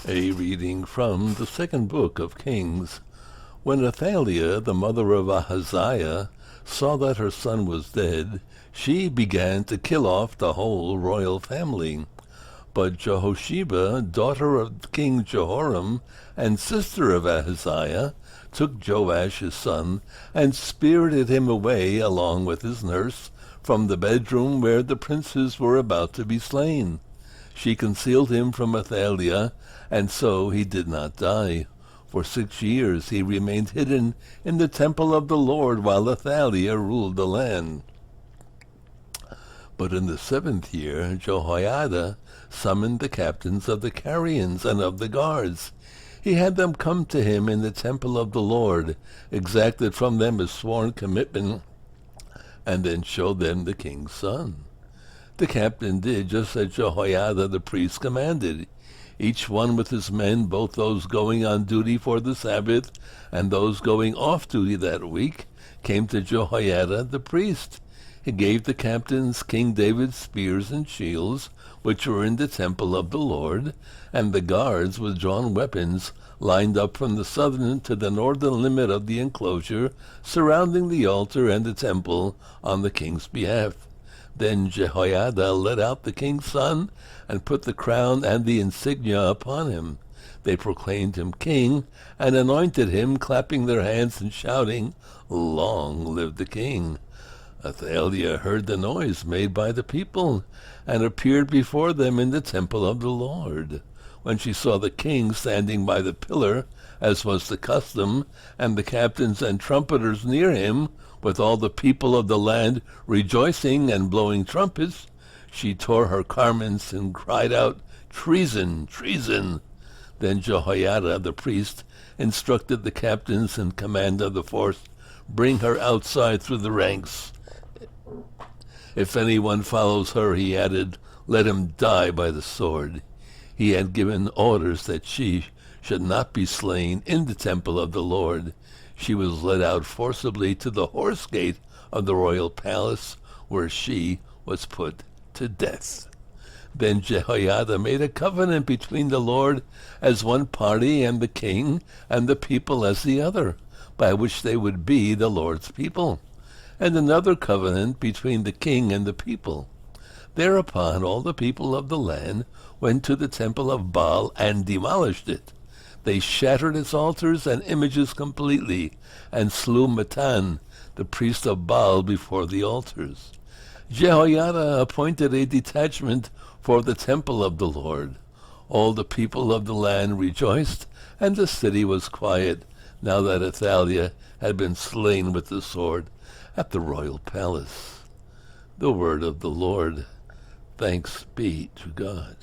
A reading from the second book of Kings. When Athaliah, the mother of Ahaziah, saw that her son was dead, she began to kill off the whole royal family. But Jehosheba, daughter of King Jehoram, and sister of Ahaziah, took Joash his son, and spirited him away along with his nurse from the bedroom where the princes were about to be slain. She concealed him from Athaliah, and so he did not die. For 6 years he remained hidden in the temple of the Lord while Athaliah ruled the land. But in the 7th year Jehoiada summoned the captains of the Carians and of the guards. He had them come to him in the temple of the Lord, exacted from them a sworn commitment, and then showed them the king's son. The captain did just as Jehoiada the priest commanded. Each one with his men, both those going on duty for the Sabbath and those going off duty that week, came to Jehoiada the priest. He gave the captains King David's spears and shields, which were in the temple of the Lord, and the guards with drawn weapons lined up from the southern to the northern limit of the enclosure, surrounding the altar and the temple on the king's behalf. Then Jehoiada led out the king's son, and put the crown and the insignia upon him. They proclaimed him king, and anointed him, clapping their hands and shouting, "Long live the king!" Athaliah heard the noise made by the people, and appeared before them in the temple of the Lord. When she saw the king standing by the pillar, as was the custom, and the captains and trumpeters near him, with all the people of the land rejoicing and blowing trumpets, she tore her garments and cried out, "Treason! Treason!" Then Jehoiada the priest instructed the captains in command of the force, "Bring her outside through the ranks. If anyone follows her," he added, "let him die by the sword." He had given orders that she should not be slain in the temple of the Lord. She was led out forcibly to the horse gate of the royal palace, where she was put to death. Then Jehoiada made a covenant between the Lord as one party and the king and the people as the other, by which they would be the Lord's people, and another covenant between the king and the people. Thereupon all the people of the land went to the temple of Baal and demolished it. They shattered its altars and images completely, and slew Matan, the priest of Baal, before the altars. Jehoiada appointed a detachment for the temple of the Lord. All the people of the land rejoiced, and the city was quiet, now that Athaliah had been slain with the sword at the royal palace. The word of the Lord. Thanks be to God.